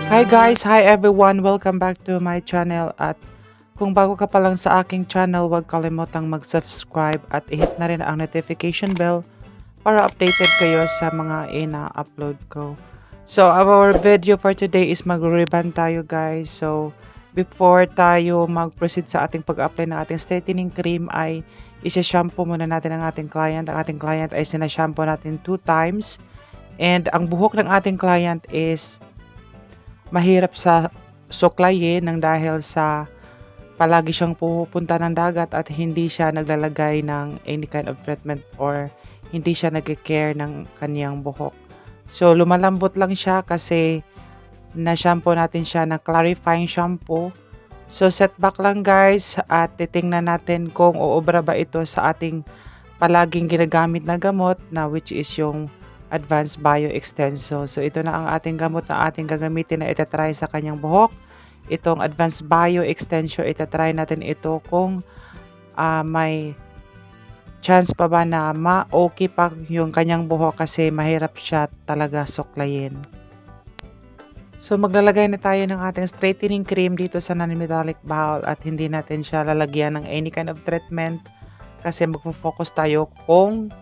Hi guys! Hi everyone! Welcome back to my channel at kung bago ka pa lang sa aking channel, huwag kalimutang mag-subscribe at i-hit na rin ang notification bell para updated kayo sa mga ina-upload ko. So our video for today is mag-rebond tayo guys. So before tayo mag-proceed sa ating pag-apply ng ating straightening cream ay isa-shampoo muna natin ang ating client. Ang ating client ay sinashampoo natin 2 times. And ang buhok ng ating client is mahirap sa suklayin ng dahil sa palagi siyang pupunta ng dagat at hindi siya naglalagay ng any kind of treatment or hindi siya nag-care ng kaniyang buhok. So lumalambot lang siya kasi na-shampoo natin siya ng clarifying shampoo. So setback lang guys at titingnan natin kung uubra ba ito sa ating palaging ginagamit na gamot na which is yung Advanced Bio Extenseo. So ito na ang ating gamot na ating gagamitin na itatry sa kanyang buhok. Itong Advanced Bio Extenseo, itatry natin ito kung may chance pa ba na ma-okay pa yung kanyang buhok kasi mahirap siya talaga suklayin. So maglalagay na tayo ng ating straightening cream dito sa non-metallic bowl at hindi natin siya lalagyan ng any kind of treatment kasi magpo-focus tayo kung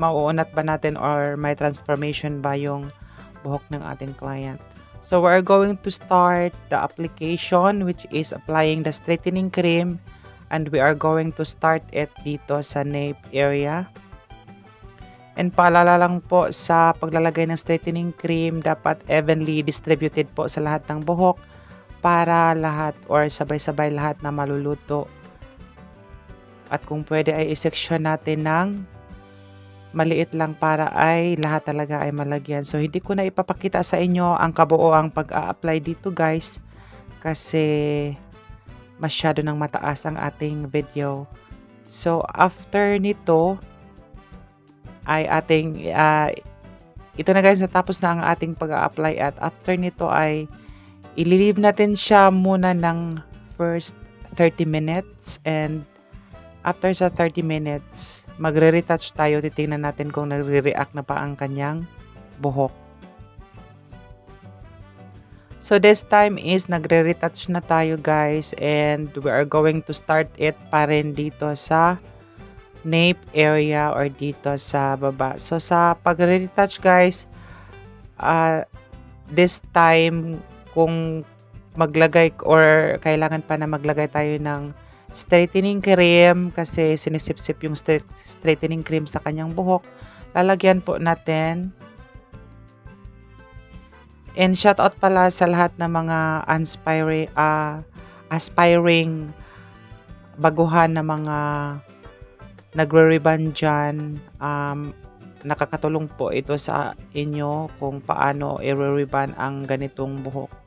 mauunat ba natin or may transformation ba yung buhok ng ating client. So we're going to start the application which is applying the straightening cream and we are going to start it dito sa nape area. And paalala lang po sa paglalagay ng straightening cream dapat evenly distributed po sa lahat ng buhok para lahat or sabay-sabay lahat na maluluto. At kung pwede ay isection natin ng maliit lang para ay lahat talaga ay malagyan. So hindi ko na ipapakita sa inyo ang kabuoang pag-a-apply dito guys kasi masyado nang mataas ang ating video. So after nito ay ating ito na guys, natapos na ang ating pag-a-apply at after nito ay i-leave natin siya muna ng first 30 minutes and after sa 30 minutes, magre-retouch tayo. Titingnan natin kung nagre-react na pa ang kanyang buhok. So this time is nagre-retouch na tayo guys and we are going to start it pa rin dito sa nape area or dito sa baba. So sa pagre-retouch guys, this time kung maglagay or kailangan pa na maglagay tayo ng straightening cream kasi sinisip-sip yung straightening cream sa kanyang buhok. Lalagyan po natin. And shout out pala sa lahat ng mga aspiring baguhan na mga nagre-rebond dyan. Nakakatulong po ito sa inyo kung paano i-rebond ang ganitong buhok.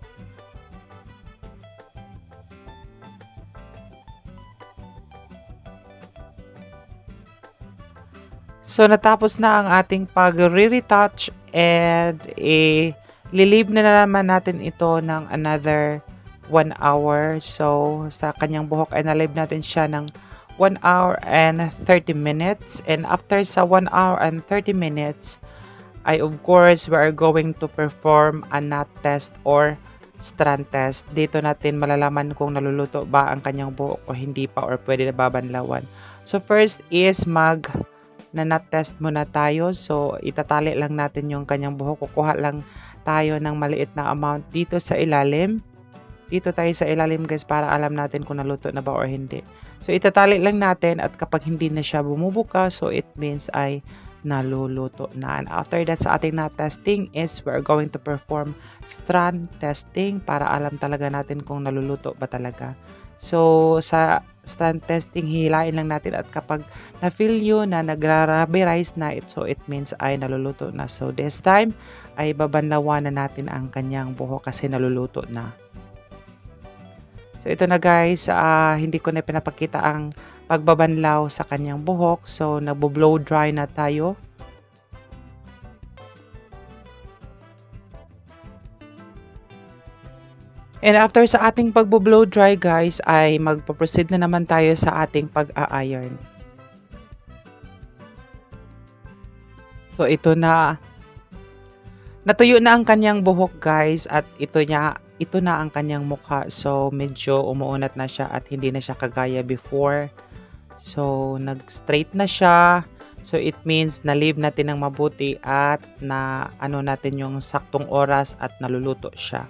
So, natapos na ang ating pag-re-retouch and i-leave na naman natin ito ng another 1 hour. So, sa kanyang buhok ay na-leave natin siya ng 1 hour and 30 minutes. And after sa 1 hour and 30 minutes, ay of course, we are going to perform a knot test or strand test. Dito natin malalaman kung naluluto ba ang kanyang buhok o hindi pa or pwede na babanlawan. So, first is na-knot test muna tayo. So, itatali lang natin yung kanyang buhok. Kukuha lang tayo ng maliit na amount dito sa ilalim. Dito tayo sa ilalim guys para alam natin kung naluto na ba or hindi. So, itatali lang natin at kapag hindi na siya bumubuka, so it means ay naluluto na. And after that sa ating knot testing is we're going to perform strand testing para alam talaga natin kung naluluto ba talaga. So, sa strand testing, hihilain lang natin at kapag na-feel nyo na nagra-rubberize na so it means ay naluluto na. So, this time ay babanlawan na natin ang kanyang buhok kasi naluluto na. So, ito na guys, hindi ko na pinapakita ang pagbabanlaw sa kanyang buhok. So, nagbo-blow dry na tayo. And after sa ating pagbo-blow dry guys, ay magpo-proceed na naman tayo sa ating pag-a-iron. So ito na. Natuyo na ang kanyang buhok guys at ito ito na ang kanyang mukha. So, medyo umuunat na siya at hindi na siya kagaya before. So, nag-straight na siya. So, it means na-leave natin ng mabuti at na ano natin yung saktong oras at naluluto siya.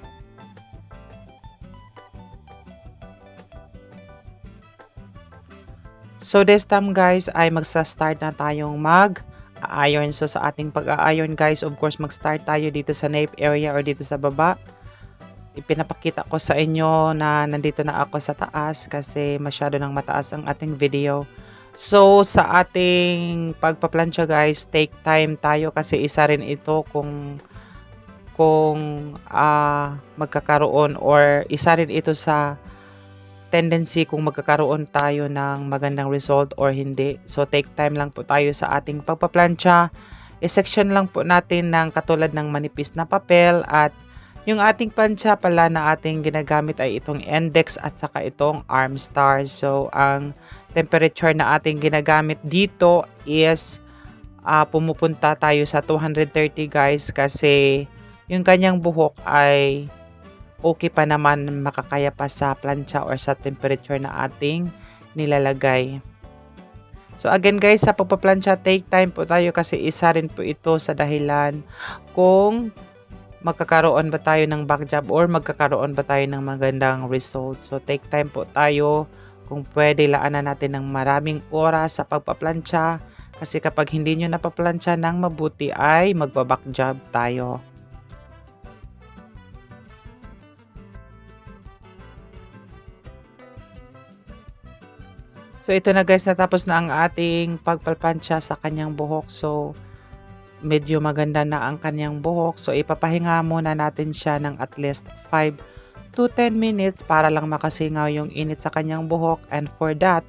So, this time guys ay magsa-start na tayong mag-iron. So, sa ating pag-iron guys, of course, mag-start tayo dito sa nape area or dito sa baba. Ipinapakita ko sa inyo na nandito na ako sa taas kasi masyado nang mataas ang ating video. So, sa ating pagpaplansya guys, take time tayo kasi isa rin ito kung magkakaroon or isa rin ito sa tendency kung magkakaroon tayo ng magandang result or hindi. So, take time lang po tayo sa ating pagpaplansya. I-section lang po natin ng katulad ng manipis na papel at yung ating plancha pala na ating ginagamit ay itong index at saka itong Arsmtar. So, ang temperature na ating ginagamit dito is pumupunta tayo sa 230 guys kasi yung kanyang buhok ay okay pa naman, makakaya pa sa plancha or sa temperature na ating nilalagay. So again guys, sa pagpaplansya, take time po tayo kasi isa rin po ito sa dahilan kung magkakaroon ba tayo ng back job or magkakaroon ba tayo ng magandang result. So take time po tayo kung pwede laanan natin ng maraming oras sa pagpaplansya kasi kapag hindi nyo napaplansya ng mabuti ay magbaback job tayo. So ito na guys, natapos na ang ating pagpaplansya sa kanyang buhok. So medyo maganda na ang kanyang buhok. So ipapahinga muna natin siya ng at least 5 to 10 minutes para lang makasingaw yung init sa kanyang buhok. And for that,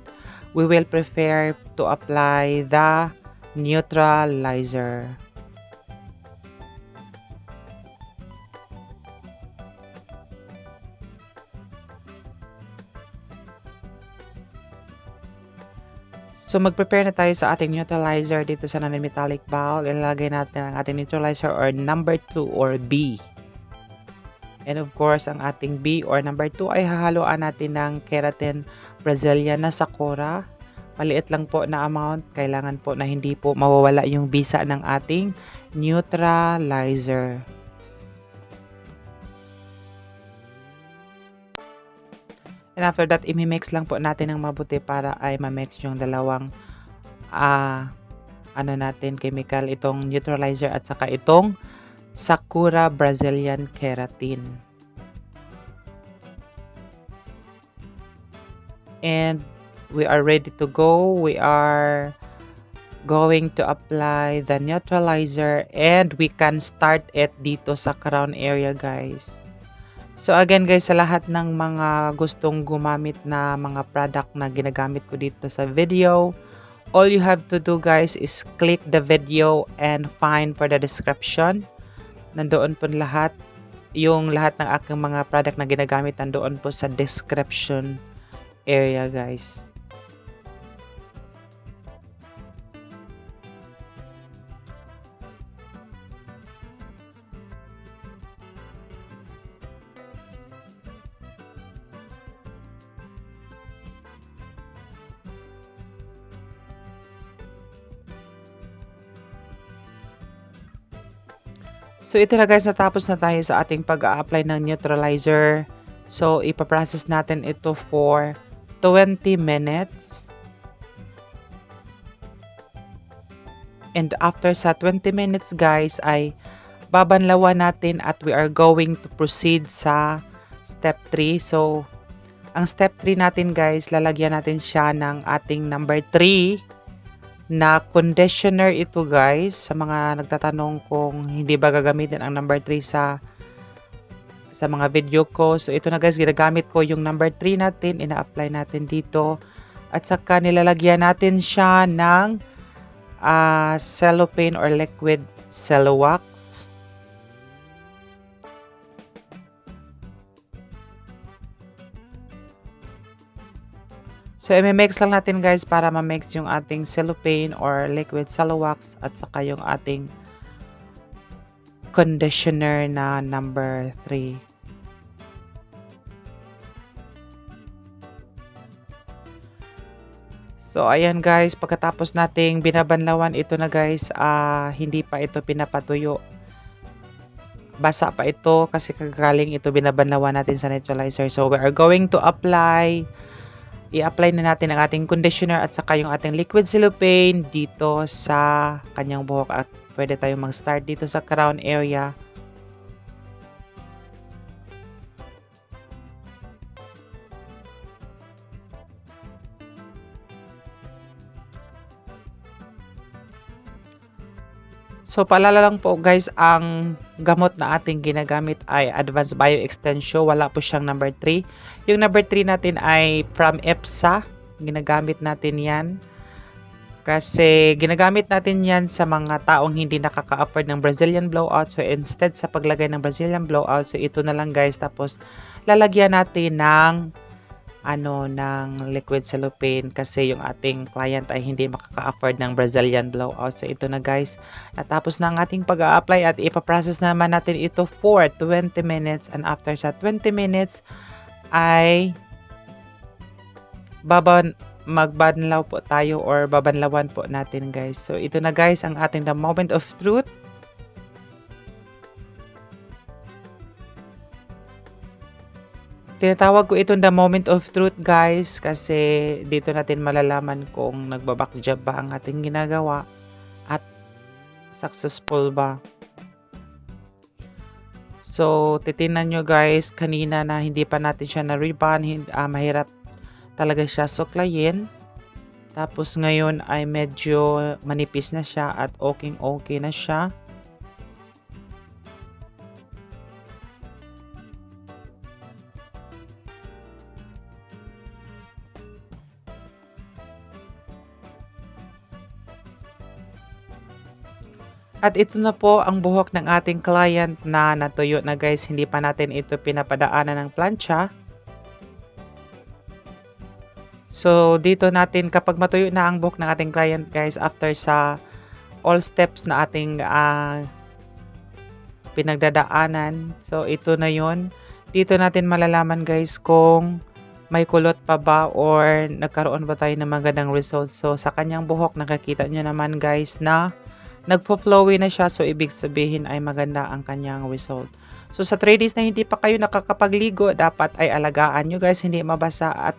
we will prepare to apply the neutralizer. So, mag-prepare na tayo sa ating neutralizer dito sa non-metallic bowl. Ilalagay natin ang ating neutralizer or number 2 or B. And of course, ang ating B or number 2 ay hahaluan natin ng Keratin Brazillian na Sakura. Maliit lang po na amount. Kailangan po na hindi po mawawala yung bisa ng ating neutralizer. And after that, imimix lang po natin ng mabuti para ay ma-mix yung dalawang chemical, itong neutralizer at saka itong Sakura Brazilian Keratin. And we are ready to go. We are going to apply the neutralizer and we can start it dito sa crown area guys. So again guys, sa lahat ng mga gustong gumamit na mga product na ginagamit ko dito sa video, all you have to do guys is click the video and find for the description. Nandoon po lahat, yung lahat ng aking mga product na ginagamit nandoon po sa description area guys. So ito na guys, natapos na tayo sa ating pag-a-apply ng neutralizer. So ipaprocess natin ito for 20 minutes. And after sa 20 minutes guys ay babanlawan natin at we are going to proceed sa step 3. So ang step 3 natin guys, lalagyan natin siya ng ating number 3 na conditioner ito guys. Sa mga nagtatanong kung hindi ba gagamitin ang number 3 sa mga video ko. So ito na guys, ginagamit ko yung number 3 natin, ina-apply natin dito. At saka nilalagyan natin siya ng cellophane or liquid cellowax. So, i-mix lang natin guys para ma-mix yung ating cellophane or liquid cellowax at saka yung ating conditioner na number 3. So, ayan guys, pagkatapos nating binabanlawan ito na guys, hindi pa ito pinapatuyo. Basa pa ito kasi kagaling ito binabanlawan natin sa neutralizer. So, we are going to i-apply na natin ang ating conditioner at saka yung ating liquid cellophane dito sa kanyang buhok at pwede tayong mag-start dito sa crown area. So, paalala lang po guys, ang gamot na ating ginagamit ay Advanced Bio Extenseo. Wala po siyang number 3. Yung number 3 natin ay from EPSA. Ginagamit natin yan. Kasi ginagamit natin yan sa mga taong hindi nakaka-afford ng Brazilian blowout. So, instead sa paglagay ng Brazilian blowout, so ito na lang guys. Tapos, lalagyan natin ng liquid cellophane kasi yung ating client ay hindi makaka-afford ng Brazilian blowout. So ito na guys, natapos na ang ating pag-a-apply at ipaprocess naman natin ito for 20 minutes and after sa 20 minutes ay magbanlaw po tayo or babanlawan po natin guys. So ito na guys ang ating the moment of truth. Tinatawag ko itong the moment of truth guys kasi dito natin malalaman kung nagbabackjab ba ang ating ginagawa at successful ba. So titingnan nyo guys kanina na hindi pa natin siya na-rebond, mahirap talaga siya suklayin. Tapos ngayon ay medyo manipis na siya at okay na siya. At ito na po ang buhok ng ating client na natuyo na guys. Hindi pa natin ito pinapadaanan ng plancha. So dito natin kapag matuyo na ang buhok ng ating client guys, after sa all steps na ating pinagdadaanan. So ito na yon. Dito natin malalaman guys kung may kulot pa ba or nagkaroon ba tayo ng magandang results. So sa kanyang buhok nakikita nyo naman guys na nagfo-flowy na siya, so ibig sabihin ay maganda ang kanyang result. So sa 3 days na hindi pa kayo nakakapagligo, dapat ay alagaan nyo guys, hindi mabasa at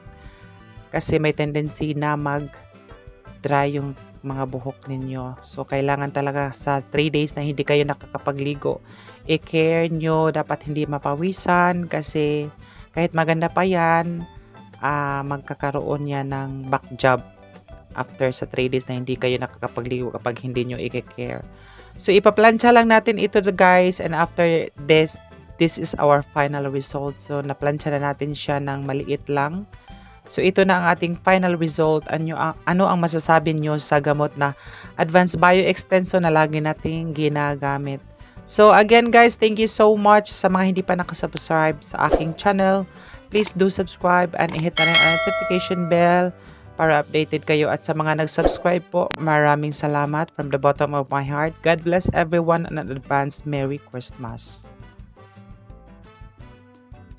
kasi may tendency na mag-dry yung mga buhok ninyo. So kailangan talaga sa 3 days na hindi kayo nakakapagligo, i-care nyo, dapat hindi mapawisan kasi kahit maganda pa yan, magkakaroon yan ng back job after sa 3 days na hindi kayo nakakapagligo kapag hindi nyo i-care. So, ipaplansya lang natin ito guys and after this is our final result. So, naplansya na natin siya ng maliit lang. So, ito na ang ating final result. Ano ang masasabi nyo sa gamot na Advanced Bio Extenseo na lagi nating ginagamit? So, again guys, thank you so much sa mga hindi pa nakasubscribe sa aking channel. Please do subscribe and i-hit na rin ang notification bell para updated kayo at sa mga nag-subscribe po, maraming salamat from the bottom of my heart. God bless everyone and an advance Merry Christmas.